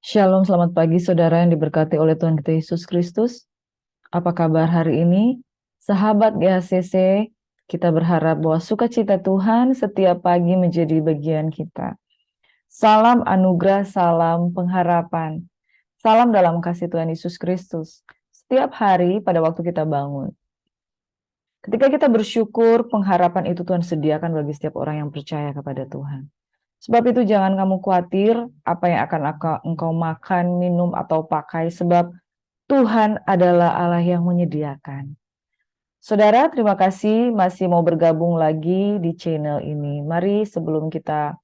Shalom, selamat pagi saudara yang diberkati oleh Tuhan kita Yesus Kristus. Apa kabar hari ini? Sahabat GHCC, kita berharap bahwa sukacita Tuhan setiap pagi menjadi bagian kita. Salam anugerah, salam pengharapan. Salam dalam kasih Tuhan Yesus Kristus. Setiap hari pada waktu kita bangun. Ketika kita bersyukur, pengharapan itu Tuhan sediakan bagi setiap orang yang percaya kepada Tuhan. Sebab itu jangan kamu khawatir apa yang akan engkau makan, minum, atau pakai, sebab Tuhan adalah Allah yang menyediakan. Saudara, terima kasih masih mau bergabung lagi di channel ini. Mari sebelum kita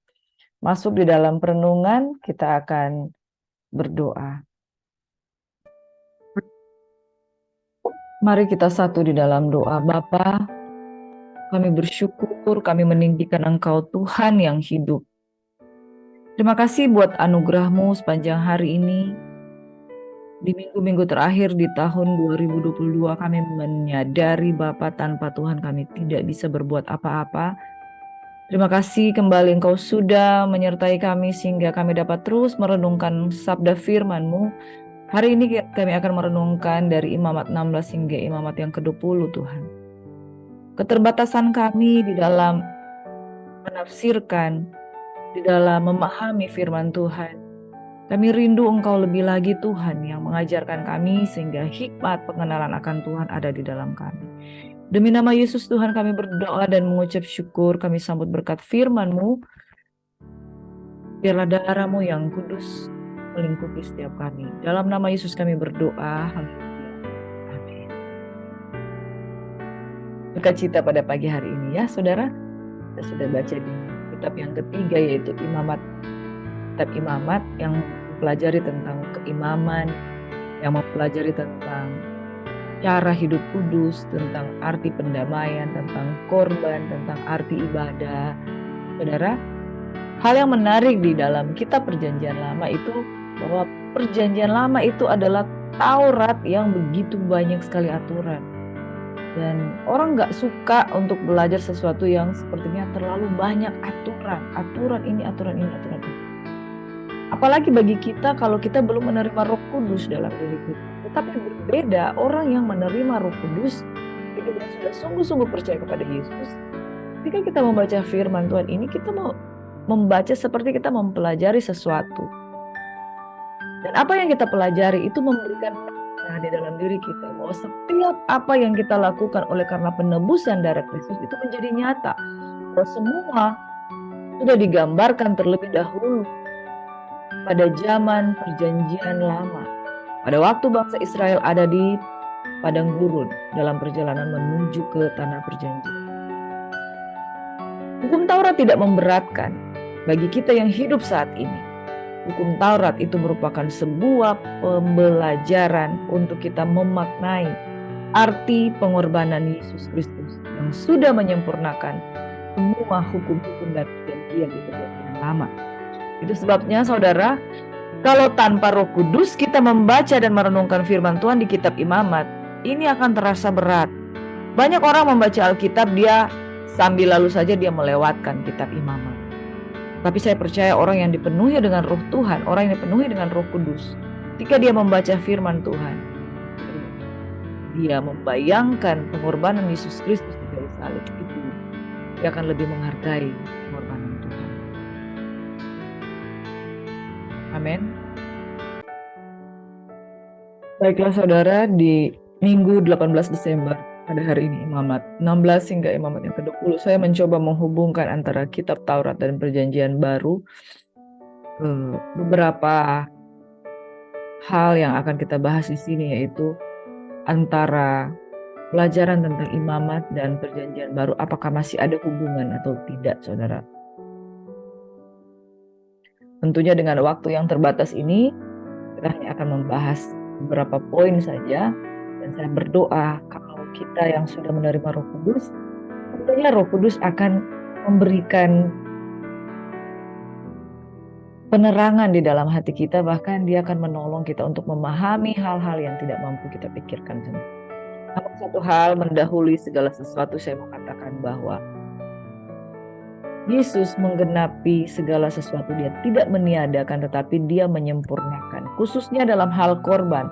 masuk di dalam perenungan, kita akan berdoa. Mari kita satu di dalam doa. Bapa, kami bersyukur, kami meninggikan Engkau Tuhan yang hidup. Terima kasih buat anugerah-Mu sepanjang hari ini. Di minggu-minggu terakhir di tahun 2022 kami menyadari Bapa, tanpa Tuhan kami tidak bisa berbuat apa-apa. Terima kasih kembali Engkau sudah menyertai kami sehingga kami dapat terus merenungkan sabda firman-Mu. Hari ini kami akan merenungkan dari Imamat 16 hingga Imamat yang ke-20 Tuhan. Keterbatasan kami di dalam menafsirkan, di dalam memahami firman Tuhan. Kami rindu Engkau lebih lagi Tuhan yang mengajarkan kami sehingga hikmat pengenalan akan Tuhan ada di dalam kami. Demi nama Yesus Tuhan kami berdoa dan mengucap syukur, kami sambut berkat firman-Mu. Biarlah darah-Mu yang kudus melingkupi setiap kami. Dalam nama Yesus kami berdoa. Haleluya. Amin. Sukacita pada pagi hari ini ya saudara. Kita sudah baca di kitab yang ketiga yaitu Imamat. Kitab Imamat yang mempelajari tentang keimaman, yang mempelajari tentang cara hidup kudus, tentang arti pendamaian, tentang korban, tentang arti ibadah. Saudara, hal yang menarik di dalam kitab Perjanjian Lama itu bahwa Perjanjian Lama itu adalah Taurat yang begitu banyak sekali aturan. Dan orang gak suka untuk belajar sesuatu yang sepertinya terlalu banyak aturan. Aturan ini, aturan ini, aturan ini. Apalagi bagi kita kalau kita belum menerima Roh Kudus dalam diri kita. Tetapi berbeda orang yang menerima Roh Kudus, ketika kita sudah sungguh-sungguh percaya kepada Yesus. Ketika kita membaca firman Tuhan ini, kita mau membaca seperti kita mempelajari sesuatu. Dan apa yang kita pelajari itu memberikan makna di dalam diri kita. Bahwa setiap apa yang kita lakukan oleh karena penebusan darah Kristus itu menjadi nyata. Bahwa semua sudah digambarkan terlebih dahulu pada zaman Perjanjian Lama. Pada waktu bangsa Israel ada di padang gurun dalam perjalanan menuju ke tanah perjanjian. Hukum Taurat tidak memberatkan bagi kita yang hidup saat ini. Hukum Taurat itu merupakan sebuah pembelajaran untuk kita memaknai arti pengorbanan Yesus Kristus yang sudah menyempurnakan semua hukum-hukum dan perjanjian di Perjanjian Lama. Itu sebabnya saudara, kalau tanpa Roh Kudus kita membaca dan merenungkan firman Tuhan di kitab Imamat, ini akan terasa berat. Banyak orang membaca Alkitab, dia sambil lalu saja dia melewatkan kitab Imamat. Tapi saya percaya orang yang dipenuhi dengan Roh Tuhan, orang yang dipenuhi dengan Roh Kudus, ketika dia membaca firman Tuhan, dia membayangkan pengorbanan Yesus Kristus di kayu salib itu, dia akan lebih menghargai pengorbanan Tuhan. Amin. Baiklah saudara, di Minggu 18 Desember pada hari ini Imamat 16 hingga Imamat yang ke-20 saya mencoba menghubungkan antara kitab Taurat dan Perjanjian Baru. Beberapa hal yang akan kita bahas di sini yaitu antara pelajaran tentang Imamat dan Perjanjian Baru, apakah masih ada hubungan atau tidak saudara. Tentunya dengan waktu yang terbatas ini kita hanya akan membahas beberapa poin saja, dan saya berdoa kalau kita yang sudah menerima Roh Kudus, tentunya Roh Kudus akan memberikan penerangan di dalam hati kita, bahkan dia akan menolong kita untuk memahami hal-hal yang tidak mampu kita pikirkan sendiri. Namun satu hal mendahului segala sesuatu, saya mau katakan bahwa Yesus menggenapi segala sesuatu. Dia tidak meniadakan, tetapi dia menyempurnakan. Khususnya dalam hal korban.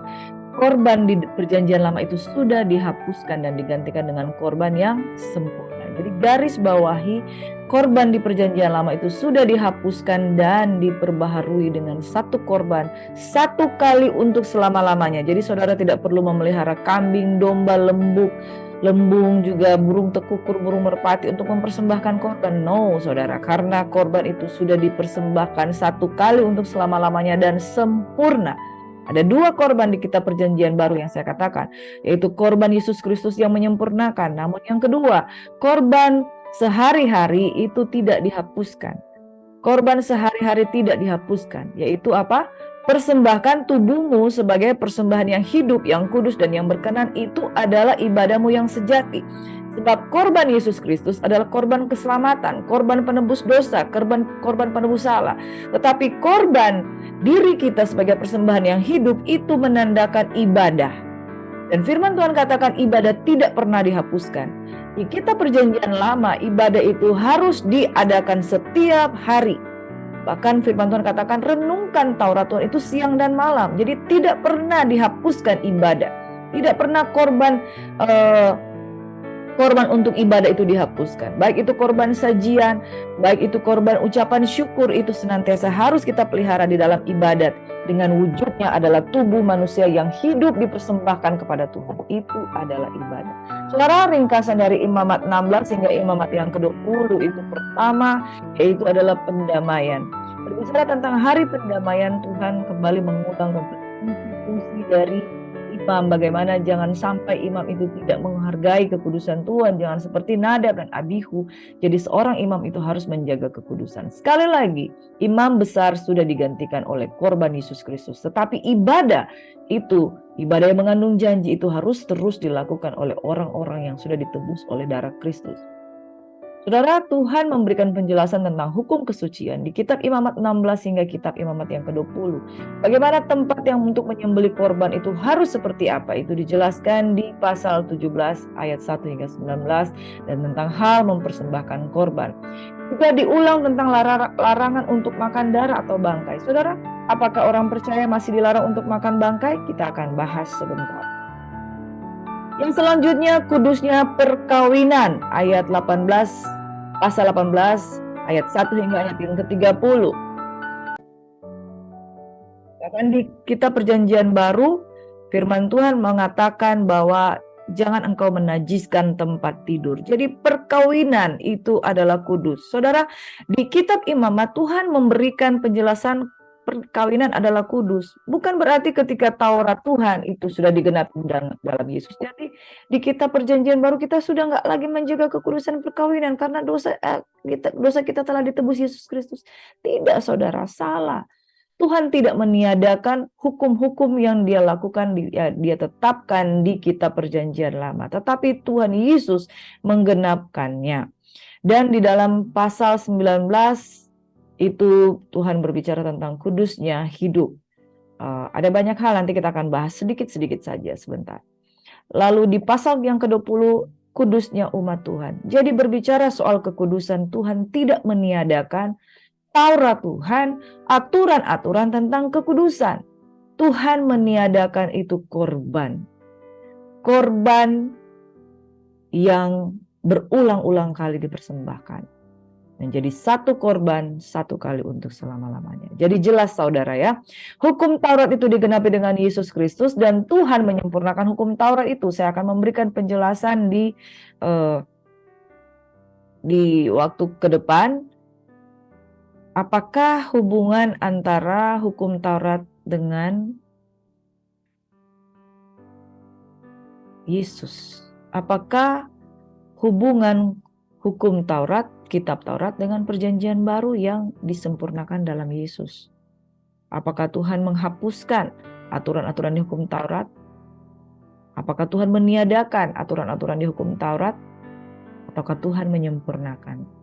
Korban di perjanjian lama itu sudah dihapuskan dan digantikan dengan korban yang sempurna. Jadi garis bawahi, korban di perjanjian lama itu sudah dihapuskan dan diperbaharui dengan satu korban, satu kali untuk selama-lamanya. Jadi saudara tidak perlu memelihara kambing, domba, lembung, juga burung tekukur, burung merpati untuk mempersembahkan korban. No, saudara, karena korban itu sudah dipersembahkan satu kali untuk selama-lamanya dan sempurna. Ada dua korban di kitab perjanjian baru yang saya katakan, yaitu korban Yesus Kristus yang menyempurnakan. Namun yang kedua, korban sehari-hari itu tidak dihapuskan. Korban sehari-hari tidak dihapuskan, yaitu apa? Persembahkan tubuhmu sebagai persembahan yang hidup, yang kudus, dan yang berkenan. Itu adalah ibadahmu yang sejati. Sebab korban Yesus Kristus adalah korban keselamatan, korban penebus dosa, korban penebus salah. Tetapi korban diri kita sebagai persembahan yang hidup itu menandakan ibadah. Dan firman Tuhan katakan ibadah tidak pernah dihapuskan. Di kitab perjanjian lama, ibadah itu harus diadakan setiap hari. Bahkan firman Tuhan katakan renungkan Taurat Tuhan itu siang dan malam. Jadi tidak pernah dihapuskan ibadah. Tidak pernah korban untuk ibadah itu dihapuskan. Baik itu korban sajian, baik itu korban ucapan syukur, itu senantiasa harus kita pelihara di dalam ibadat. Dengan wujudnya adalah tubuh manusia yang hidup dipersembahkan kepada Tuhan. Itu adalah ibadah. Saudara, ringkasan dari Imamat 16 hingga Imamat yang ke-20 itu pertama, yaitu adalah pendamaian. Berbicara tentang hari pendamaian, Tuhan kembali mengulang tentang fungsi dari imam, bagaimana jangan sampai imam itu tidak menghargai kekudusan Tuhan, jangan seperti Nadab dan Abihu. Jadi seorang imam itu harus menjaga kekudusan. Sekali lagi, imam besar sudah digantikan oleh korban Yesus Kristus, tetapi ibadah itu, ibadah yang mengandung janji itu harus terus dilakukan oleh orang-orang yang sudah ditebus oleh darah Kristus. Saudara, Tuhan memberikan penjelasan tentang hukum kesucian di kitab Imamat 16 hingga kitab Imamat yang ke-20. Bagaimana tempat yang untuk menyembelih korban itu harus seperti apa, itu dijelaskan di pasal 17 ayat 1 hingga 19, dan tentang hal mempersembahkan korban. Juga diulang tentang larangan untuk makan darah atau bangkai. Saudara, apakah orang percaya masih dilarang untuk makan bangkai? Kita akan bahas sebentar. Yang selanjutnya, kudusnya perkawinan, ayat 18, pasal 18 ayat 1 hingga ayat yang ke-30. Bahkan di kitab perjanjian baru, firman Tuhan mengatakan bahwa jangan engkau menajiskan tempat tidur. Jadi perkawinan itu adalah kudus. Saudara, di kitab Imamat Tuhan memberikan penjelasan perkawinan adalah kudus. Bukan berarti ketika Taurat Tuhan itu sudah digenapi dalam Yesus. Jadi di kitab perjanjian baru kita sudah nggak lagi menjaga kekudusan perkawinan karena dosa kita telah ditebus Yesus Kristus. Tidak, saudara, salah. Tuhan tidak meniadakan hukum-hukum yang dia lakukan, dia tetapkan di kitab perjanjian lama. Tetapi Tuhan Yesus menggenapkannya. Dan di dalam pasal 19 itu Tuhan berbicara tentang kudusnya hidup. Ada banyak hal, nanti kita akan bahas sedikit-sedikit saja sebentar. Lalu di pasal yang ke-20, kudusnya umat Tuhan. Jadi berbicara soal kekudusan, Tuhan tidak meniadakan Taurat Tuhan, aturan-aturan tentang kekudusan. Tuhan meniadakan itu korban. Korban yang berulang-ulang kali dipersembahkan. Menjadi satu korban, satu kali untuk selama-lamanya. Jadi jelas, saudara, ya. Hukum Taurat itu digenapi dengan Yesus Kristus dan Tuhan menyempurnakan hukum Taurat itu. Saya akan memberikan penjelasan di waktu ke depan. Apakah hubungan antara hukum Taurat dengan Yesus? Apakah hubungan hukum Taurat, kitab Taurat dengan perjanjian baru yang disempurnakan dalam Yesus? Apakah Tuhan menghapuskan aturan-aturan di hukum Taurat? Apakah Tuhan meniadakan aturan-aturan di hukum Taurat? Ataukah Tuhan menyempurnakan?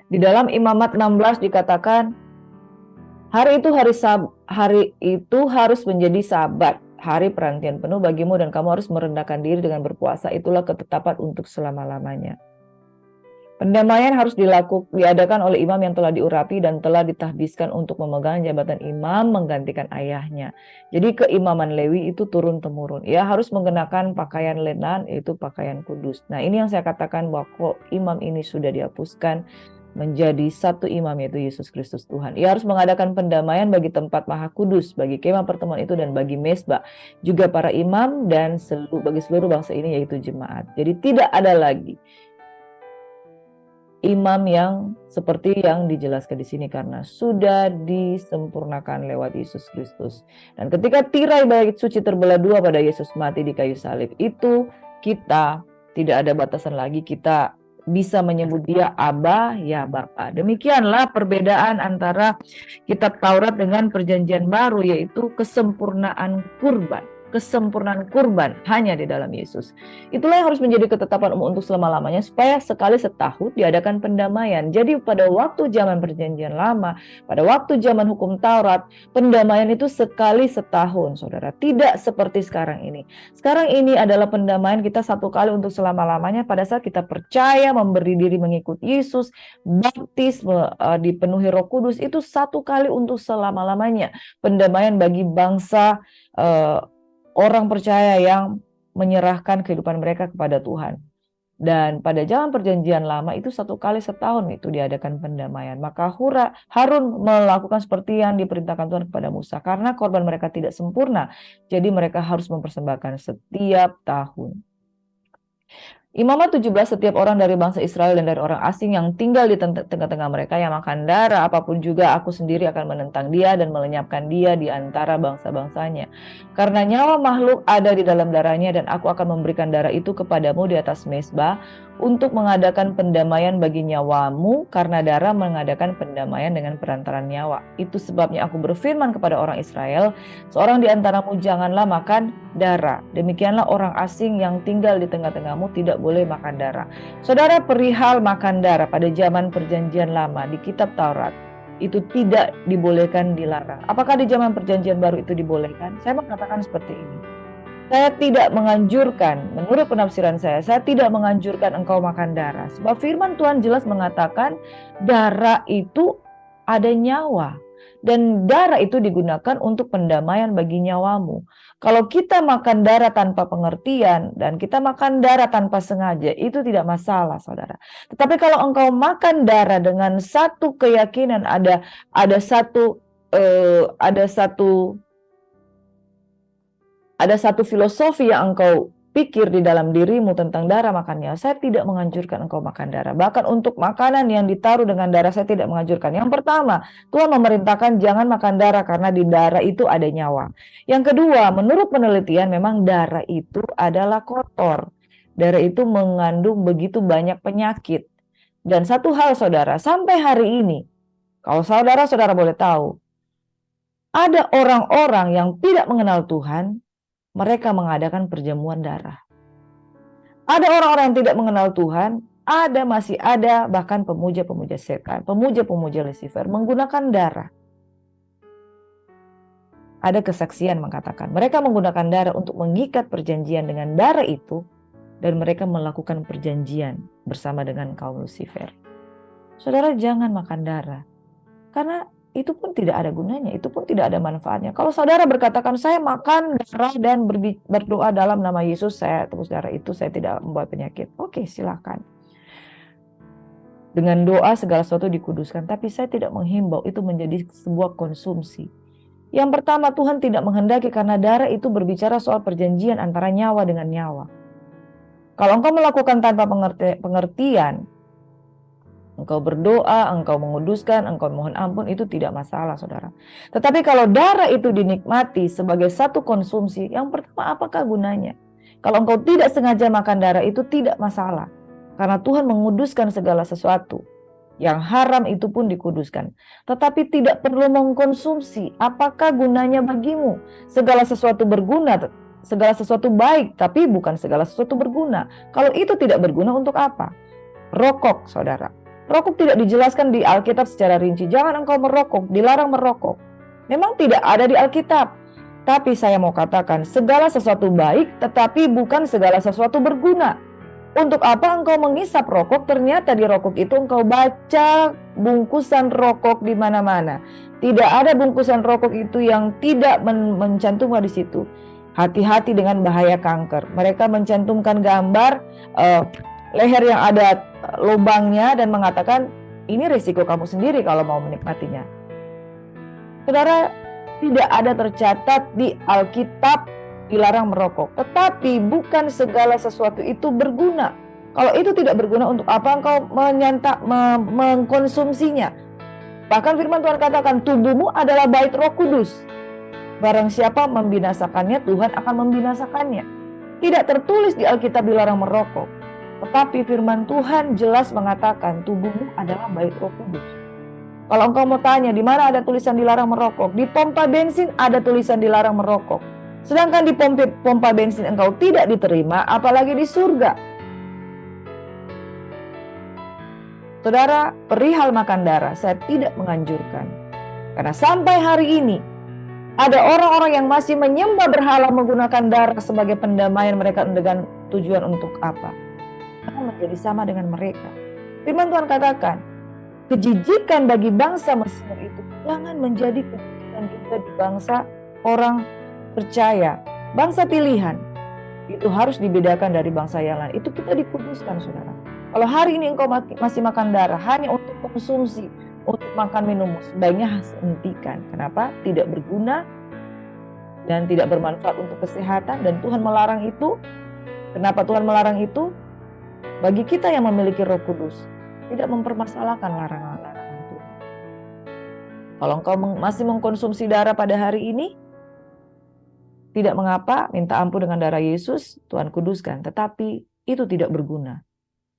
Di dalam Imamat 16 dikatakan, hari itu harus menjadi Sabat, hari perhentian penuh bagimu, dan kamu harus merendahkan diri dengan berpuasa. Itulah ketetapan untuk selama-lamanya. Pendamaian harus diadakan oleh imam yang telah diurapi dan telah ditahbiskan untuk memegang jabatan imam menggantikan ayahnya. Jadi keimaman Lewi itu turun-temurun. Ia harus mengenakan pakaian lenan, yaitu pakaian kudus. Nah, ini yang saya katakan bahwa kok imam ini sudah dihapuskan menjadi satu imam, yaitu Yesus Kristus Tuhan. Ia harus mengadakan pendamaian bagi tempat maha kudus, bagi kemah pertemuan itu dan bagi mesbah. Juga para imam dan bagi seluruh bangsa ini, yaitu jemaat. Jadi tidak ada lagi imam yang seperti yang dijelaskan di sini karena sudah disempurnakan lewat Yesus Kristus. Dan ketika tirai bait suci terbelah dua pada Yesus mati di kayu salib, itu kita tidak ada batasan lagi, kita bisa menyebut dia Aba ya Bapa. Demikianlah perbedaan antara kitab Taurat dengan perjanjian baru, yaitu kesempurnaan kurban. Kesempurnaan kurban hanya di dalam Yesus. Itulah yang harus menjadi ketetapan umum untuk selama-lamanya, supaya sekali setahun diadakan pendamaian. Jadi pada waktu zaman perjanjian lama, pada waktu zaman hukum Taurat, pendamaian itu sekali setahun, saudara. Tidak seperti sekarang ini. Sekarang ini adalah pendamaian kita satu kali untuk selama-lamanya pada saat kita percaya, memberi diri mengikut Yesus, baptis, dipenuhi Roh Kudus, itu satu kali untuk selama-lamanya. Pendamaian bagi bangsa orang percaya yang menyerahkan kehidupan mereka kepada Tuhan. Dan pada zaman perjanjian lama itu satu kali setahun itu diadakan pendamaian. Maka Harun melakukan seperti yang diperintahkan Tuhan kepada Musa. Karena korban mereka tidak sempurna, jadi mereka harus mempersembahkan setiap tahun. Imamat 17, setiap orang dari bangsa Israel dan dari orang asing yang tinggal di tengah-tengah mereka yang makan darah apapun juga, aku sendiri akan menentang dia dan melenyapkan dia di antara bangsa-bangsanya. Karena nyawa makhluk ada di dalam darahnya, dan aku akan memberikan darah itu kepadamu di atas mezbah untuk mengadakan pendamaian bagi nyawamu, karena darah mengadakan pendamaian dengan perantaran nyawa. Itu sebabnya aku berfirman kepada orang Israel, seorang di antaramu janganlah makan darah. Demikianlah orang asing yang tinggal di tengah-tengahmu tidak boleh makan darah. Saudara, perihal makan darah pada zaman perjanjian lama di kitab Taurat itu tidak dibolehkan, dilarang. Apakah di zaman perjanjian baru itu dibolehkan? Saya mengatakan seperti ini. Saya tidak menganjurkan, menurut penafsiran saya tidak menganjurkan engkau makan darah. Sebab firman Tuhan jelas mengatakan darah itu ada nyawa. Dan darah itu digunakan untuk pendamaian bagi nyawamu. Kalau kita makan darah tanpa pengertian dan kita makan darah tanpa sengaja, itu tidak masalah, saudara. Tetapi kalau engkau makan darah dengan satu keyakinan, ada satu filosofi yang engkau pikir di dalam dirimu tentang darah makannya, saya tidak menganjurkan engkau makan darah. Bahkan untuk makanan yang ditaruh dengan darah, saya tidak menganjurkan. Yang pertama, Tuhan memerintahkan jangan makan darah karena di darah itu ada nyawa. Yang kedua, menurut penelitian memang darah itu adalah kotor. Darah itu mengandung begitu banyak penyakit. Dan satu hal, saudara, sampai hari ini, kalau saudara-saudara boleh tahu, ada orang-orang yang tidak mengenal Tuhan, mereka mengadakan perjamuan darah. Ada orang-orang yang tidak mengenal Tuhan, masih ada bahkan pemuja-pemuja setan, pemuja-pemuja Lucifer menggunakan darah. Ada kesaksian mengatakan mereka menggunakan darah untuk mengikat perjanjian dengan darah itu, dan mereka melakukan perjanjian bersama dengan kaum Lucifer. Saudara, jangan makan darah, karena itu pun tidak ada gunanya, itu pun tidak ada manfaatnya. Kalau saudara berkatakan saya makan darah dan berdoa dalam nama Yesus, saya tebus darah itu, saya tidak membawa penyakit. Oke, silakan. Dengan doa segala sesuatu dikuduskan, tapi saya tidak menghimbau itu menjadi sebuah konsumsi. Yang pertama, Tuhan tidak menghendaki karena darah itu berbicara soal perjanjian antara nyawa dengan nyawa. Kalau engkau melakukan tanpa pengertian, engkau berdoa, engkau menguduskan, engkau mohon ampun, itu tidak masalah, saudara. Tetapi kalau darah itu dinikmati sebagai satu konsumsi, yang pertama, apakah gunanya? Kalau engkau tidak sengaja makan darah itu tidak masalah. Karena Tuhan menguduskan segala sesuatu. Yang haram itu pun dikuduskan. Tetapi tidak perlu mengkonsumsi. Apakah gunanya bagimu? Segala sesuatu berguna, segala sesuatu baik, tapi bukan segala sesuatu berguna. Kalau itu tidak berguna, untuk apa? Rokok, saudara. Rokok tidak dijelaskan di Alkitab secara rinci. Jangan engkau merokok, dilarang merokok. Memang tidak ada di Alkitab. Tapi saya mau katakan, segala sesuatu baik, tetapi bukan segala sesuatu berguna. Untuk apa engkau mengisap rokok? Ternyata di rokok itu engkau baca bungkusan rokok di mana-mana. Tidak ada bungkusan rokok itu yang tidak mencantumkan di situ. Hati-hati dengan bahaya kanker. Mereka mencantumkan gambar leher yang ada lubangnya dan mengatakan ini risiko kamu sendiri kalau mau menikmatinya. Saudara, tidak ada tercatat di Alkitab dilarang merokok. Tetapi bukan segala sesuatu itu berguna. Kalau itu tidak berguna, untuk apa engkau mengkonsumsinya? Bahkan firman Tuhan katakan, tubuhmu adalah bait Roh Kudus. Barang siapa membinasakannya, Tuhan akan membinasakannya. Tidak tertulis di Alkitab dilarang merokok. Tetapi firman Tuhan jelas mengatakan tubuhmu adalah bait Roh Kudus. Kalau engkau mau tanya di mana ada tulisan dilarang merokok, di pompa bensin ada tulisan dilarang merokok. Sedangkan di pompa bensin engkau tidak diterima, apalagi di surga. Saudara, perihal makan darah saya tidak menganjurkan. Karena sampai hari ini ada orang-orang yang masih menyembah berhala menggunakan darah sebagai pendamaian mereka dengan tujuan untuk apa? Karena menjadi sama dengan mereka. Firman Tuhan katakan, kejijikan bagi bangsa Mesir itu jangan menjadi kejijikan juga di bangsa orang percaya. Bangsa pilihan itu harus dibedakan dari bangsa yang lain. Itu kita dikuduskan, saudara. Kalau hari ini engkau masih makan darah hanya untuk konsumsi, untuk makan minum, sebaiknya hentikan. Kenapa? Tidak berguna dan tidak bermanfaat untuk kesehatan, dan Tuhan melarang itu. Kenapa Tuhan melarang itu? Bagi kita yang memiliki Roh Kudus, tidak mempermasalahkan larangan-larangan Tuhan. Kalau engkau masih mengkonsumsi darah pada hari ini, tidak mengapa, minta ampun dengan darah Yesus, Tuhan kuduskan. Tetapi itu tidak berguna.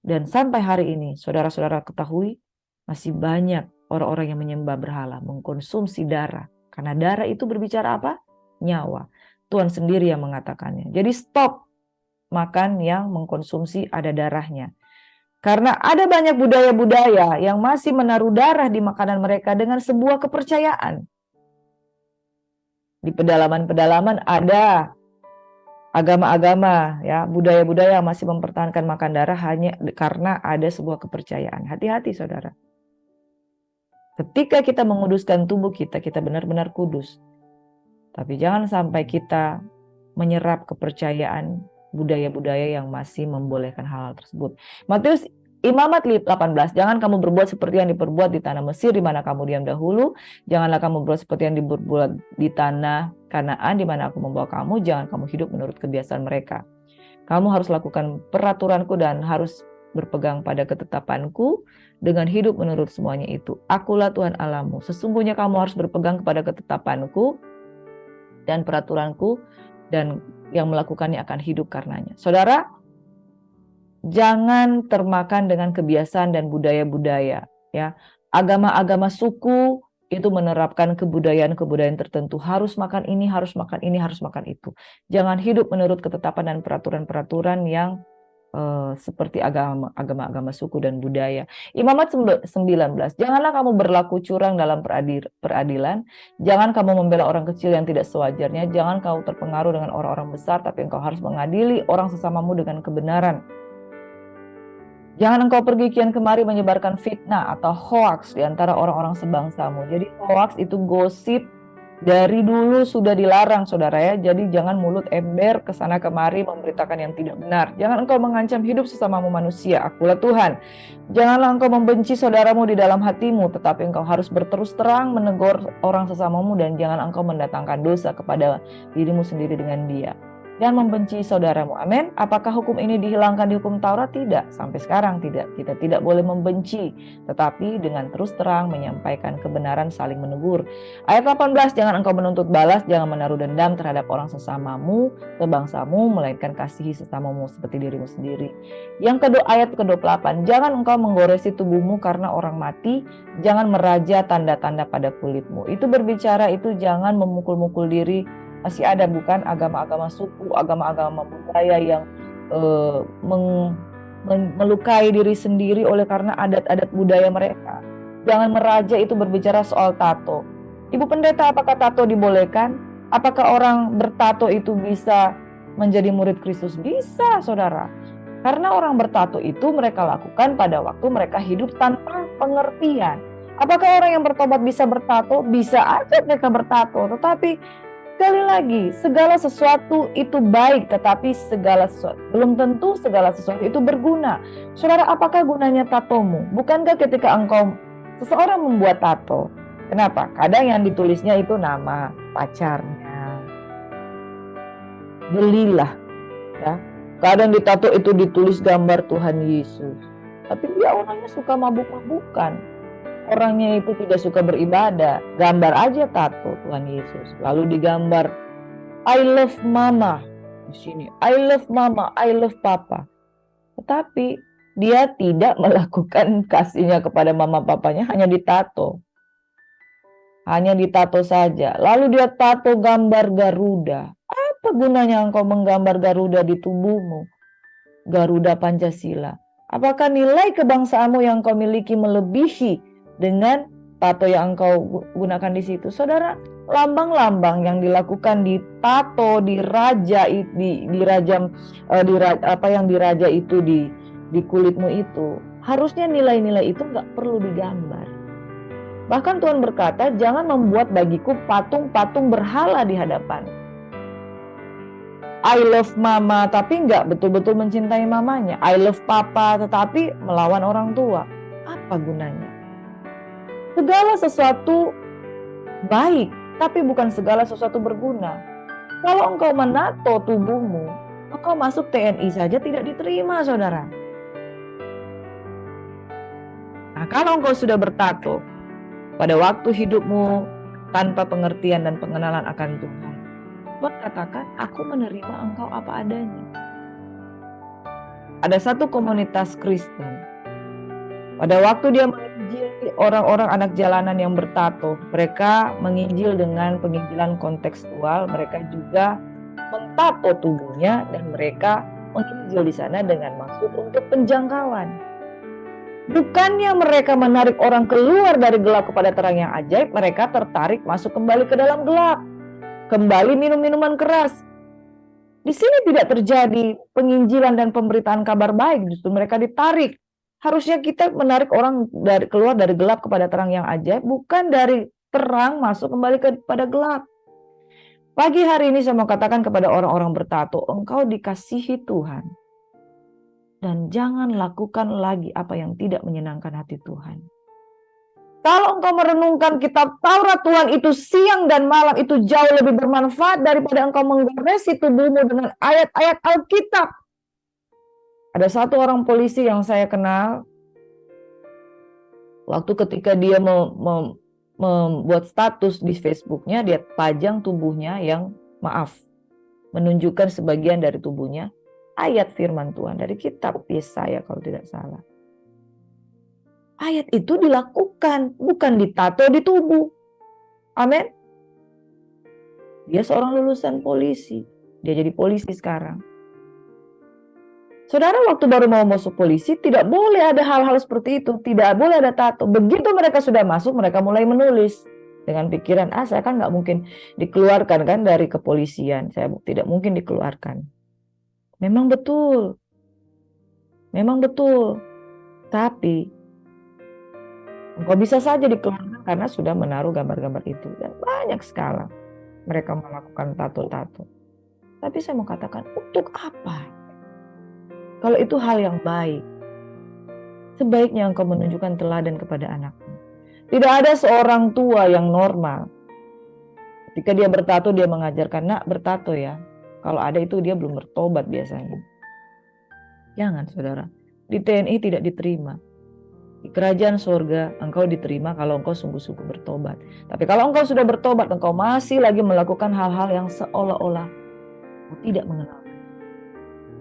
Dan sampai hari ini, saudara-saudara ketahui, masih banyak orang-orang yang menyembah berhala, mengkonsumsi darah. Karena darah itu berbicara apa? Nyawa. Tuhan sendiri yang mengatakannya. Jadi stop makan yang mengkonsumsi ada darahnya. Karena ada banyak budaya-budaya yang masih menaruh darah di makanan mereka dengan sebuah kepercayaan. Di pedalaman-pedalaman ada agama-agama, ya, budaya-budaya yang masih mempertahankan makan darah hanya karena ada sebuah kepercayaan. Hati-hati, saudara. Ketika kita menguduskan tubuh kita, kita benar-benar kudus. Tapi jangan sampai kita menyerap kepercayaan budaya-budaya yang masih membolehkan hal-hal tersebut. Matius Imamat 18, jangan kamu berbuat seperti yang diperbuat di tanah Mesir di mana kamu diam dahulu. Janganlah kamu berbuat seperti yang diperbuat di tanah Kanaan di mana aku membawa kamu. Jangan kamu hidup menurut kebiasaan mereka. Kamu harus lakukan peraturanku dan harus berpegang pada ketetapanku dengan hidup menurut semuanya itu. Akulah Tuhan Allahmu. Sesungguhnya kamu harus berpegang kepada ketetapanku dan peraturanku, dan yang melakukannya akan hidup karenanya. Saudara, jangan termakan dengan kebiasaan dan budaya-budaya, ya. Agama-agama suku itu menerapkan kebudayaan-kebudayaan tertentu, harus makan ini, harus makan ini, harus makan itu. Jangan hidup menurut ketetapan dan peraturan-peraturan yang seperti agama-agama suku dan budaya. Imamat 19, janganlah kamu berlaku curang dalam peradilan, jangan kamu membela orang kecil yang tidak sewajarnya, jangan kau terpengaruh dengan orang-orang besar, tapi engkau harus mengadili orang sesamamu dengan kebenaran. Jangan engkau pergi kian kemari menyebarkan fitnah atau hoax di antara orang-orang sebangsamu. Jadi hoax itu gosip dari dulu sudah dilarang, saudara, ya. Jadi jangan mulut ember ke sana kemari memberitakan yang tidak benar. Jangan engkau mengancam hidup sesamamu manusia. Akulah Tuhan. Janganlah engkau membenci saudaramu di dalam hatimu, tetapi engkau harus berterus terang menegur orang sesamamu, dan jangan engkau mendatangkan dosa kepada dirimu sendiri dengan dia. Dan membenci saudaramu. Amin. Apakah hukum ini dihilangkan di hukum Taurat? Tidak. Sampai sekarang tidak. Kita tidak boleh membenci, tetapi dengan terus terang menyampaikan kebenaran, saling menegur. Ayat 18, jangan engkau menuntut balas, jangan menaruh dendam terhadap orang sesamamu, sebangsamu, melainkan kasihi sesamamu seperti dirimu sendiri. Yang kedua, ayat ke-28, jangan engkau menggoresi tubuhmu karena orang mati, jangan meraja tanda-tanda pada kulitmu. Itu berbicara itu jangan memukul-mukul diri. Masih ada bukan agama-agama suku, agama-agama budaya yang melukai diri sendiri oleh karena adat-adat budaya mereka. Jangan meraja itu berbicara soal tato. Ibu pendeta, apakah tato dibolehkan? Apakah orang bertato itu bisa menjadi murid Kristus? Bisa, saudara. Karena orang bertato itu mereka lakukan pada waktu mereka hidup tanpa pengertian. Apakah orang yang bertobat bisa bertato? Bisa aja mereka bertato. Tetapi sekali lagi, segala sesuatu itu baik, tetapi belum tentu segala sesuatu itu berguna. Saudara, apakah gunanya tatomu? Bukankah ketika seseorang membuat tato, kenapa? Kadang yang ditulisnya itu nama pacarnya. Belilah, ya. Kadang di tato itu ditulis gambar Tuhan Yesus. Tapi dia orangnya suka mabuk-mabukan. Orangnya itu tidak suka beribadah. Gambar aja tato Tuhan Yesus. Lalu digambar I love mama di sini. I love mama, I love papa. Tetapi dia tidak melakukan kasihnya kepada mama papanya, hanya ditato. Hanya ditato saja. Lalu dia tato gambar Garuda. Apa gunanya engkau menggambar Garuda di tubuhmu? Garuda Pancasila. Apakah nilai kebangsaanmu yang kau miliki melebihi dengan tato yang engkau gunakan di situ? Saudara, lambang-lambang yang dilakukan di tato, diraja itu di kulitmu itu, harusnya nilai-nilai itu nggak perlu digambar. Bahkan Tuhan berkata, jangan membuat bagiku patung-patung berhala di hadapan. I love mama, tapi nggak betul-betul mencintai mamanya. I love papa, tetapi melawan orang tua. Apa gunanya? Segala sesuatu baik, tapi bukan segala sesuatu berguna. Kalau engkau menato tubuhmu, engkau masuk TNI saja tidak diterima, saudara. Nah, kalau engkau sudah bertato, pada waktu hidupmu tanpa pengertian dan pengenalan akan Tuhan, Tuhan katakan, aku menerima engkau apa adanya. Ada satu komunitas Kristen. Pada waktu dia menginjil orang-orang anak jalanan yang bertato, mereka menginjil dengan penginjilan kontekstual. Mereka juga mentato tubuhnya dan mereka menginjil di sana dengan maksud untuk penjangkauan. Bukannya mereka menarik orang keluar dari gelap kepada terang yang ajaib, mereka tertarik masuk kembali ke dalam gelap. Kembali minum minuman keras. Di sini tidak terjadi penginjilan dan pemberitaan kabar baik, justru mereka ditarik. Harusnya kita menarik orang keluar dari gelap kepada terang yang ajaib, bukan dari terang masuk kembali kepada gelap. Pagi hari ini saya mau katakan kepada orang-orang bertato, engkau dikasihi Tuhan. Dan jangan lakukan lagi apa yang tidak menyenangkan hati Tuhan. Kalau engkau merenungkan kitab Taurat Tuhan itu siang dan malam, itu jauh lebih bermanfaat daripada engkau menggoresi tubuhmu dengan ayat-ayat Alkitab. Ada satu orang polisi yang saya kenal, waktu ketika dia membuat status di Facebooknya, dia pajang tubuhnya yang menunjukkan sebagian dari tubuhnya, ayat firman Tuhan dari kitab Yesaya kalau tidak salah. Ayat itu dilakukan, bukan ditato di tubuh. Amin. Dia seorang lulusan polisi. Dia jadi polisi sekarang. Saudara, waktu baru mau masuk polisi, tidak boleh ada hal-hal seperti itu. Tidak boleh ada tato. Begitu mereka sudah masuk, mereka mulai menulis. Dengan pikiran, saya kan nggak mungkin dikeluarkan kan dari kepolisian. Saya tidak mungkin dikeluarkan. Memang betul. Memang betul. Tapi engkau bisa saja dikeluarkan karena sudah menaruh gambar-gambar itu. Dan banyak sekali mereka melakukan tato-tato. Tapi saya mau katakan, untuk apa? Kalau itu hal yang baik, sebaiknya engkau menunjukkan teladan kepada anakmu. Tidak ada seorang tua yang normal. Ketika dia bertato, dia mengajarkan, nak bertato ya. Kalau ada itu dia belum bertobat biasanya. Jangan, saudara. Di TNI tidak diterima. Di kerajaan surga engkau diterima kalau engkau sungguh-sungguh bertobat. Tapi kalau engkau sudah bertobat, engkau masih lagi melakukan hal-hal yang seolah-olah engkau tidak mengenal.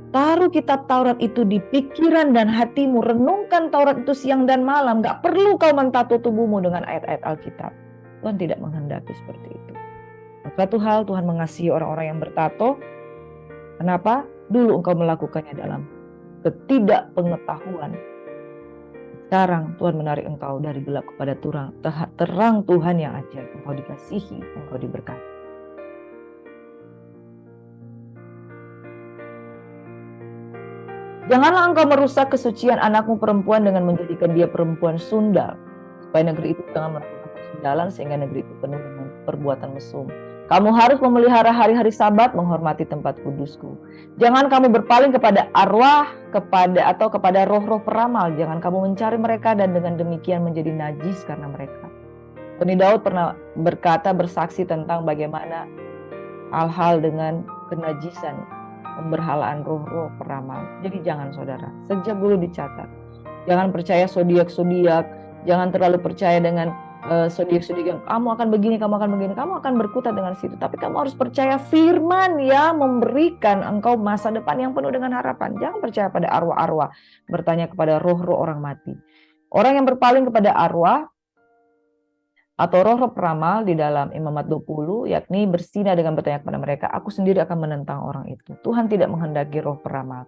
Taruh kitab Taurat itu di pikiran dan hatimu. Renungkan Taurat itu siang dan malam. Gak perlu kau mentato tubuhmu dengan ayat-ayat Alkitab. Tuhan tidak menghendaki seperti itu. Satu hal, Tuhan mengasihi orang-orang yang bertato. Kenapa? Dulu engkau melakukannya dalam ketidakpengetahuan. Sekarang Tuhan menarik engkau dari gelap kepada terang Tuhan yang ajaib. Engkau dikasihi, engkau diberkati. Janganlah engkau merusak kesucian anakmu perempuan dengan menjadikan dia perempuan sundal, supaya negeri itu jangan melakukan persundalan sehingga negeri itu penuh dengan perbuatan mesum. Kamu harus memelihara hari-hari Sabat, menghormati tempat kudusku. Jangan kamu berpaling kepada arwah, kepada roh-roh peramal. Jangan kamu mencari mereka dan dengan demikian menjadi najis karena mereka. Tony Daud pernah bersaksi tentang bagaimana hal-hal dengan kenajisan, pemberhalaan roh-roh peramal. Jadi jangan saudara, sejak dulu dicatat. Jangan percaya zodiak-zodiak, jangan terlalu percaya dengan zodiak-zodiak yang kamu akan begini, kamu akan berkutat dengan situ. Tapi kamu harus percaya firman yang memberikan engkau masa depan yang penuh dengan harapan. Jangan percaya pada arwah-arwah, bertanya kepada roh-roh orang mati. Orang yang berpaling kepada arwah atau roh-roh peramal di dalam Imamat 20, yakni berzina dengan bertanya kepada mereka, aku sendiri akan menentang orang itu. Tuhan tidak menghendaki roh peramal.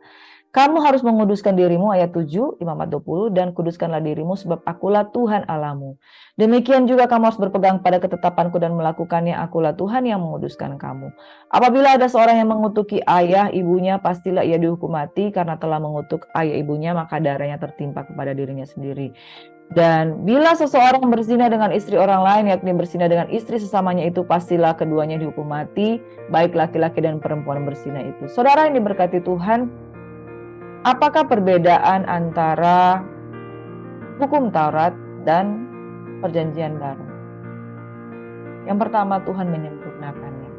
Kamu harus menguduskan dirimu, ayat 7, Imamat 20, dan kuduskanlah dirimu sebab akulah Tuhan Allahmu. Demikian juga kamu harus berpegang pada ketetapanku dan melakukannya, akulah Tuhan yang menguduskan kamu. Apabila ada seorang yang mengutuki ayah ibunya, pastilah ia dihukum mati karena telah mengutuk ayah ibunya, maka darahnya tertimpa kepada dirinya sendiri. Dan bila seseorang berzina dengan istri orang lain, yakni berzina dengan istri sesamanya itu, pastilah keduanya dihukum mati, baik laki-laki dan perempuan berzina itu. Saudara yang diberkati Tuhan, apakah perbedaan antara hukum Taurat dan perjanjian baru? Yang pertama, Tuhan menyempurnakannya.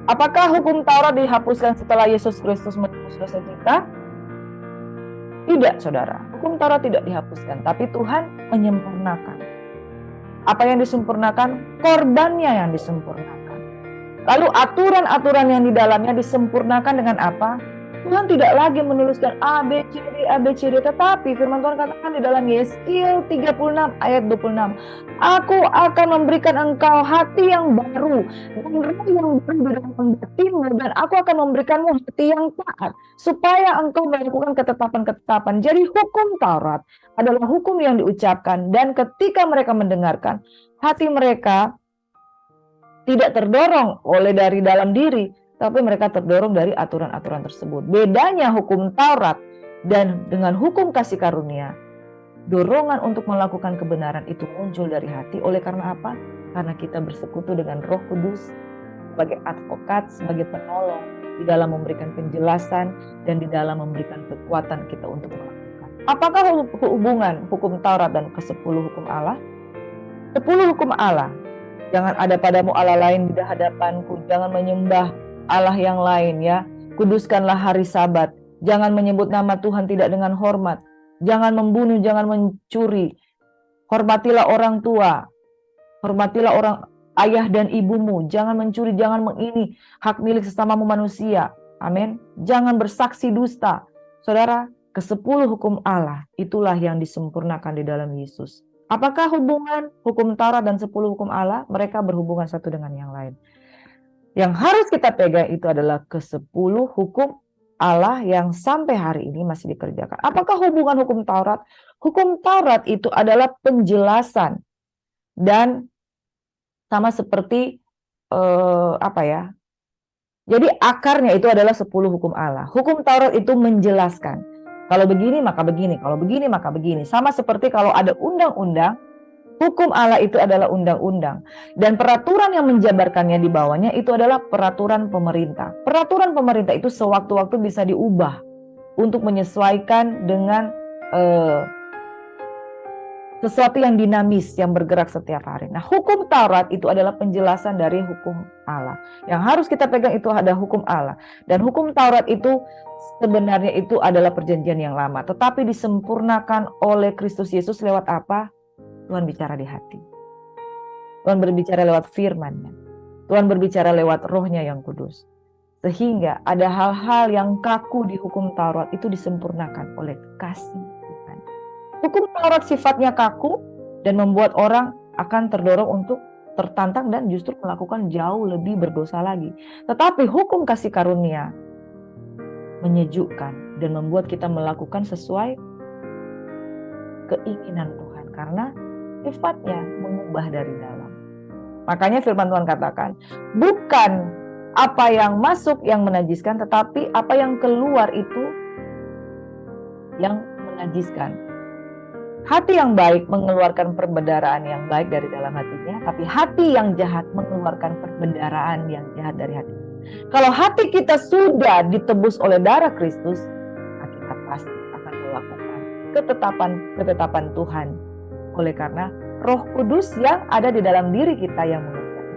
Apakah hukum Taurat dihapuskan setelah Yesus Kristus menebus dosa kita? Tidak, saudara. Hukum Taurat tidak dihapuskan, tapi Tuhan menyempurnakan. Apa yang disempurnakan? Korbannya yang disempurnakan. Lalu aturan-aturan yang di dalamnya disempurnakan dengan apa? Tuhan tidak lagi menuliskan A, B, C, D, tetapi firman Tuhan katakan di dalam Yeskiel 36 ayat 26, aku akan memberikan engkau hati yang baru dan roh yang baru di dalam batinmu, dan aku akan memberikanmu hati yang taat supaya engkau melakukan ketetapan-ketetapan. Jadi hukum Taurat adalah hukum yang diucapkan, dan ketika mereka mendengarkan, hati mereka tidak terdorong oleh dari dalam diri, tapi mereka terdorong dari aturan-aturan tersebut. Bedanya hukum Taurat dan dengan hukum kasih karunia, dorongan untuk melakukan kebenaran itu muncul dari hati. Oleh karena apa? Karena kita bersekutu dengan Roh Kudus sebagai advokat, sebagai penolong di dalam memberikan penjelasan dan di dalam memberikan kekuatan kita untuk melakukan. Apakah hubungan hukum Taurat dan ke-10 hukum Allah? 10 hukum Allah. Jangan ada padamu Allah lain di hadapanku, jangan menyembah Allah yang lain, ya. Kuduskanlah hari Sabat. Jangan menyebut nama Tuhan tidak dengan hormat. Jangan membunuh, jangan mencuri. Hormatilah orang tua. Hormatilah orang ayah dan ibumu. Jangan mencuri, jangan mengini hak milik sesamamu manusia. Amin. Jangan bersaksi dusta. Saudara, ke-10 hukum Allah itulah yang disempurnakan di dalam Yesus. Apakah hubungan hukum Taurat dan 10 hukum Allah? Mereka berhubungan satu dengan yang lain. Yang harus kita pegang itu adalah ke-10 hukum Allah yang sampai hari ini masih dikerjakan. Apakah hubungan hukum Taurat? Hukum Taurat itu adalah penjelasan dan sama seperti jadi akarnya itu adalah 10 hukum Allah. Hukum Taurat itu menjelaskan. Kalau begini maka begini, kalau begini maka begini. Sama seperti kalau ada undang-undang, hukum Allah itu adalah undang-undang. Dan peraturan yang menjabarkannya di bawahnya itu adalah peraturan pemerintah. Peraturan pemerintah itu sewaktu-waktu bisa diubah untuk menyesuaikan dengan sesuatu yang dinamis, yang bergerak setiap hari. Nah, hukum Taurat itu adalah penjelasan dari hukum Allah. Yang harus kita pegang itu ada hukum Allah. Dan hukum Taurat itu sebenarnya itu adalah perjanjian yang lama. Tetapi disempurnakan oleh Kristus Yesus lewat apa? Tuhan bicara di hati. Tuhan berbicara lewat firman-Nya. Tuhan berbicara lewat Roh-Nya yang kudus. Sehingga ada hal-hal yang kaku di hukum Taurat itu disempurnakan oleh kasih Tuhan. Hukum Taurat sifatnya kaku dan membuat orang akan terdorong untuk tertantang dan justru melakukan jauh lebih berdosa lagi. Tetapi hukum kasih karunia menyejukkan dan membuat kita melakukan sesuai keinginan Tuhan. Karena sifatnya mengubah dari dalam. Makanya firman Tuhan katakan, bukan apa yang masuk yang menajiskan, tetapi apa yang keluar itu yang menajiskan. Hati yang baik mengeluarkan perbendaharaan yang baik dari dalam hatinya, tapi hati yang jahat mengeluarkan perbendaharaan yang jahat dari hati. Kalau hati kita sudah ditebus oleh darah Kristus, maka kita pasti akan melakukan ketetapan Tuhan. Oleh karena Roh Kudus yang ada di dalam diri kita yang mengerjakan.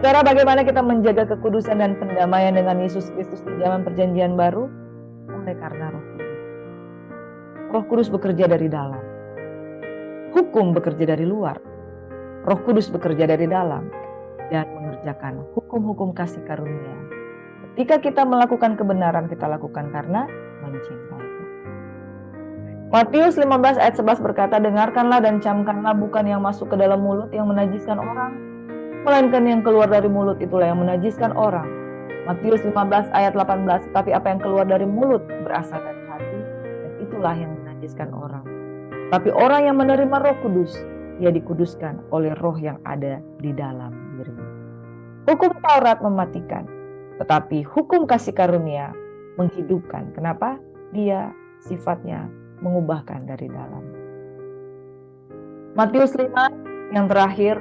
Saudara, bagaimana kita menjaga kekudusan dan pendamaian dengan Yesus Kristus di zaman perjanjian baru? Oleh karena Roh Kudus. Roh Kudus bekerja dari dalam. Hukum bekerja dari luar. Roh Kudus bekerja dari dalam dan mengerjakan hukum-hukum kasih karunia. Ketika kita melakukan kebenaran, kita lakukan karena mencintai. Matius 15 ayat 11 berkata, dengarkanlah dan camkanlah bukan yang masuk ke dalam mulut yang menajiskan orang, melainkan yang keluar dari mulut itulah yang menajiskan orang. Matius 15 ayat 18, tapi apa yang keluar dari mulut berasal dari hati, dan itulah yang menajiskan orang. Tapi orang yang menerima Roh Kudus, ia dikuduskan oleh Roh yang ada di dalam dirinya. Hukum Taurat mematikan, tetapi hukum kasih karunia menghidupkan. Kenapa? Dia sifatnya mengubahkan dari dalam. Matius 5 yang terakhir,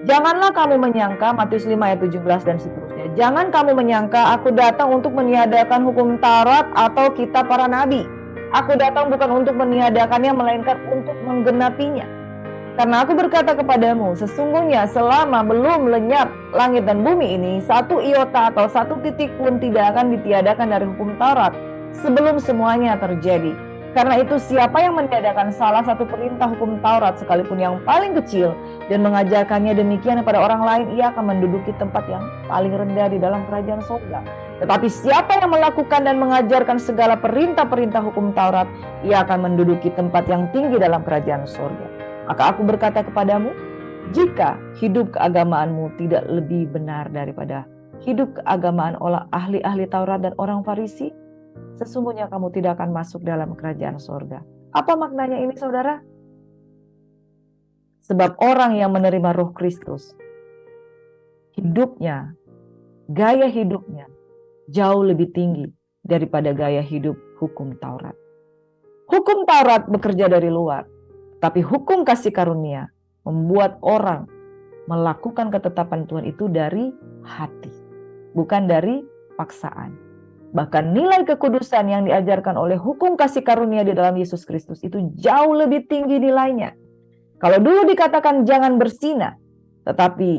janganlah kamu menyangka, Matius 5 ayat 17 dan seterusnya, jangan kamu menyangka aku datang untuk meniadakan hukum Taurat atau kitab para nabi. Aku datang bukan untuk meniadakannya, melainkan untuk menggenapinya. Karena aku berkata kepadamu, sesungguhnya selama belum lenyap langit dan bumi ini, satu iota atau satu titik pun tidak akan ditiadakan dari hukum Taurat sebelum semuanya terjadi. Karena itu siapa yang meniadakan salah satu perintah hukum Taurat sekalipun yang paling kecil dan mengajarkannya demikian kepada orang lain, ia akan menduduki tempat yang paling rendah di dalam kerajaan surga. Tetapi siapa yang melakukan dan mengajarkan segala perintah-perintah hukum Taurat, ia akan menduduki tempat yang tinggi dalam kerajaan surga. Maka aku berkata kepadamu, jika hidup keagamaanmu tidak lebih benar daripada hidup keagamaan oleh ahli-ahli Taurat dan orang Farisi, sesungguhnya kamu tidak akan masuk dalam kerajaan surga. Apa maknanya ini, saudara? Sebab orang yang menerima Roh Kristus, hidupnya, gaya hidupnya jauh lebih tinggi daripada gaya hidup hukum Taurat. Hukum Taurat bekerja dari luar, tapi hukum kasih karunia membuat orang melakukan ketetapan Tuhan itu dari hati, bukan dari paksaan. Bahkan nilai kekudusan yang diajarkan oleh hukum kasih karunia di dalam Yesus Kristus itu jauh lebih tinggi nilainya. Kalau dulu dikatakan jangan berzina, tetapi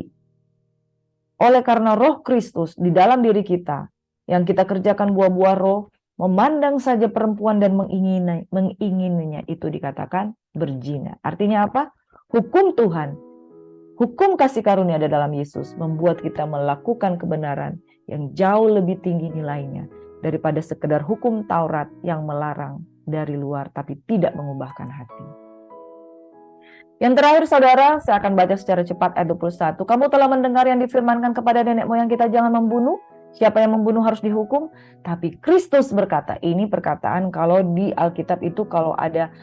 oleh karena Roh Kristus di dalam diri kita, yang kita kerjakan buah-buah roh, memandang saja perempuan dan mengingininya, itu dikatakan berzina. Artinya apa? Hukum Tuhan, hukum kasih karunia ada dalam Yesus membuat kita melakukan kebenaran yang jauh lebih tinggi nilainya daripada sekedar hukum Taurat yang melarang dari luar tapi tidak mengubahkan hati. Yang terakhir, saudara, saya akan baca secara cepat ayat 21. Kamu telah mendengar yang difirmankan kepada nenek moyang kita, jangan membunuh. Siapa yang membunuh harus dihukum. Tapi Kristus berkata, ini perkataan kalau di Alkitab itu kalau ada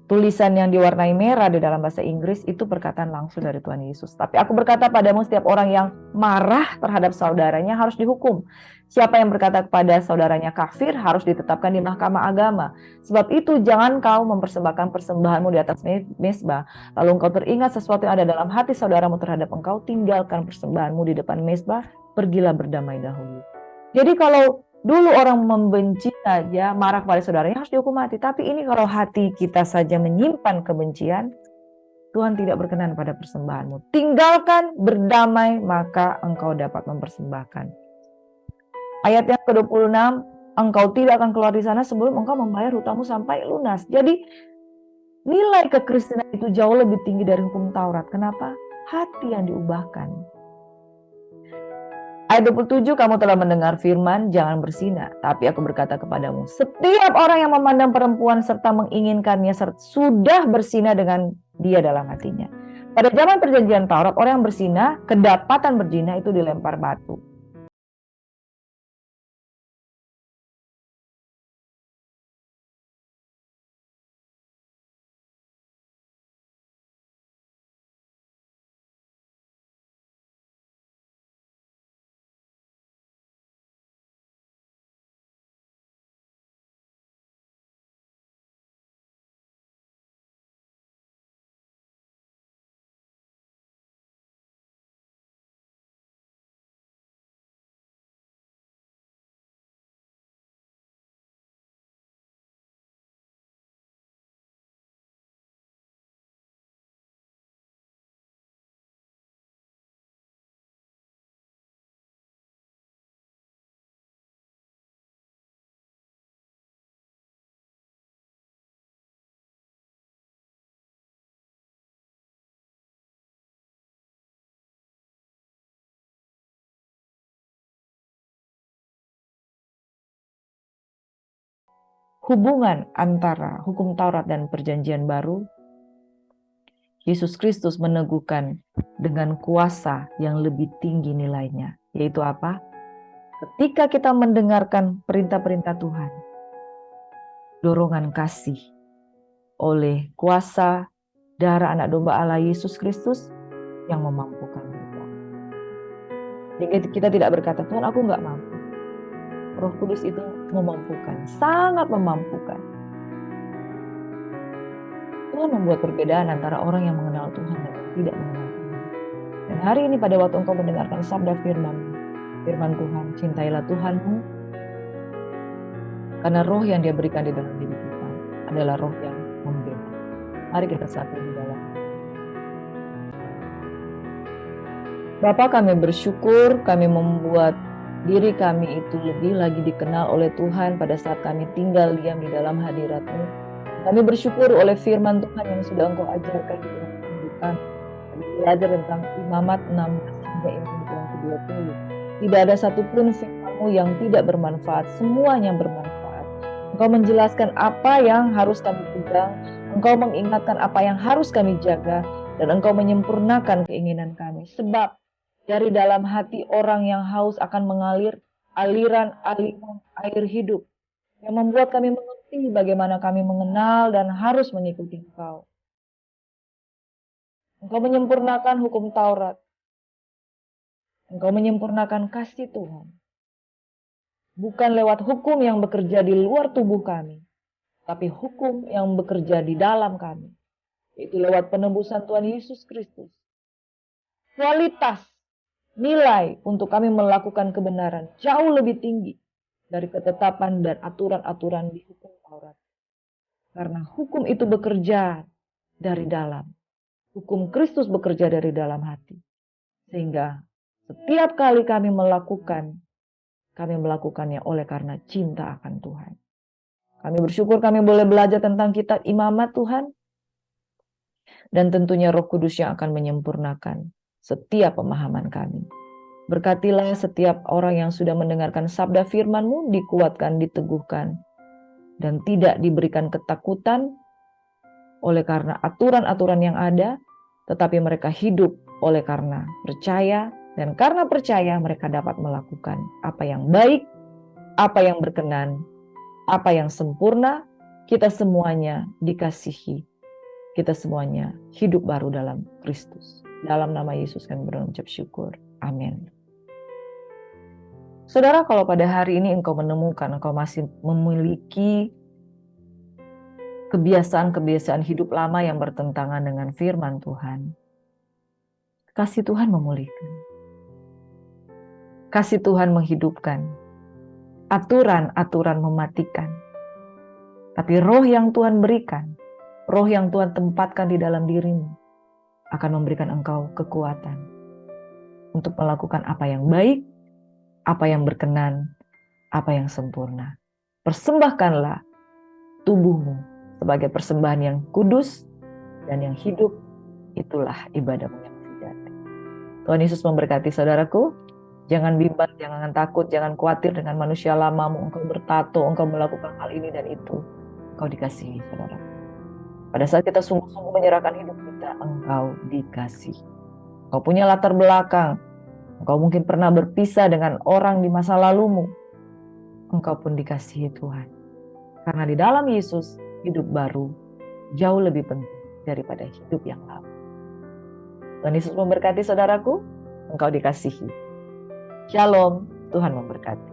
tulisan yang diwarnai merah di dalam bahasa Inggris, itu perkataan langsung dari Tuhan Yesus. Tapi aku berkata padamu, setiap orang yang marah terhadap saudaranya harus dihukum. Siapa yang berkata kepada saudaranya kafir harus ditetapkan di mahkamah agama. Sebab itu jangan kau mempersembahkan persembahanmu di atas mezbah, lalu engkau teringat sesuatu yang ada dalam hati saudaramu terhadap engkau, tinggalkan persembahanmu di depan mezbah, pergilah berdamai dahulu. Jadi kalau dulu orang membenci saja, marah kepada saudaranya harus dihukum mati. Tapi ini kalau hati kita saja menyimpan kebencian, Tuhan tidak berkenan pada persembahanmu. Tinggalkan, berdamai, maka engkau dapat mempersembahkan. Ayat yang ke-26, engkau tidak akan keluar di sana sebelum engkau membayar hutangmu sampai lunas. Jadi nilai kekristenan itu jauh lebih tinggi dari hukum Taurat. Kenapa? Hati yang diubahkan. Ayat 27, kamu telah mendengar firman, jangan berzina. Tapi aku berkata kepadamu, setiap orang yang memandang perempuan serta menginginkannya sudah berzina dengan dia dalam hatinya. Pada zaman perjanjian Taurat, orang yang berzina, kedapatan berzina itu dilempar batu. hubungan antara hukum Taurat dan perjanjian baru, Yesus Kristus meneguhkan dengan kuasa yang lebih tinggi nilainya. Yaitu apa? Ketika kita mendengarkan perintah-perintah Tuhan, dorongan kasih oleh kuasa darah anak domba Allah Yesus Kristus yang memampukan kita. Jadi kita tidak berkata, Tuhan aku nggak mampu. Roh Kudus itu memampukan, sangat memampukan. Tuhan membuat perbedaan antara orang yang mengenal Tuhan dan tidak mengenal Tuhan. Dan hari ini pada waktu engkau mendengarkan sabda firman Tuhan, cintailah Tuhanmu, karena roh yang dia berikan di dalam diri kita adalah roh yang membela. Mari kita satu di dalam. Bapa, kami bersyukur, kami membuat diri kami itu lebih lagi dikenal oleh Tuhan pada saat kami tinggal diam di dalam hadirat-Mu. Kami bersyukur oleh firman Tuhan yang sudah Engkau ajarkan di dalam kehidupan. Kami belajar tentang Imamat 16 hingga Imamat yang ke-20. Tidak ada satupun firman-Mu yang tidak bermanfaat, semuanya bermanfaat. Engkau menjelaskan apa yang harus kami pegang, Engkau mengingatkan apa yang harus kami jaga, dan Engkau menyempurnakan keinginan kami. Sebab dari dalam hati orang yang haus akan mengalir aliran-aliran air hidup yang membuat kami mengerti bagaimana kami mengenal dan harus mengikuti Engkau. Engkau menyempurnakan hukum Taurat. Engkau menyempurnakan kasih Tuhan. Bukan lewat hukum yang bekerja di luar tubuh kami, tapi hukum yang bekerja di dalam kami. Itu lewat penebusan Tuhan Yesus Kristus. Kualitas nilai untuk kami melakukan kebenaran jauh lebih tinggi dari ketetapan dan aturan-aturan di hukum Taurat. Karena hukum itu bekerja dari dalam. Hukum Kristus bekerja dari dalam hati. Sehingga setiap kali kami melakukannya oleh karena cinta akan Tuhan. Kami bersyukur kami boleh belajar tentang kitab Imamat Tuhan. Dan tentunya Roh Kudus yang akan menyempurnakan setiap pemahaman kami. Berkatilah setiap orang yang sudah mendengarkan sabda firman-Mu, dikuatkan, diteguhkan, dan tidak diberikan ketakutan oleh karena aturan-aturan yang ada, tetapi mereka hidup oleh karena percaya, dan karena percaya mereka dapat melakukan apa yang baik, apa yang berkenan, apa yang sempurna. Kita semuanya dikasihi. Kita semuanya hidup baru dalam Kristus. Dalam nama Yesus kami berucap syukur. Amin. Saudara, kalau pada hari ini engkau menemukan engkau masih memiliki kebiasaan-kebiasaan hidup lama yang bertentangan dengan firman Tuhan, kasih Tuhan memulihkan. Kasih Tuhan menghidupkan. Aturan-aturan mematikan. Tapi roh yang Tuhan berikan, roh yang Tuhan tempatkan di dalam dirimu akan memberikan engkau kekuatan untuk melakukan apa yang baik, apa yang berkenan, apa yang sempurna. Persembahkanlah tubuhmu sebagai persembahan yang kudus dan yang hidup, itulah ibadahmu yang sejati. Tuhan Yesus memberkati saudaraku. Jangan bimbang, jangan takut, jangan khawatir dengan manusia lamamu. Engkau bertato, engkau melakukan hal ini dan itu. Engkau dikasihi, saudara. Pada saat kita sungguh-sungguh menyerahkan hidup kita, engkau dikasihi. Engkau punya latar belakang. Engkau mungkin pernah berpisah dengan orang di masa lalumu. Engkau pun dikasihi Tuhan. Karena di dalam Yesus, hidup baru jauh lebih penting daripada hidup yang lama. Tuhan Yesus memberkati saudaraku. Engkau dikasihi. Shalom, Tuhan memberkati.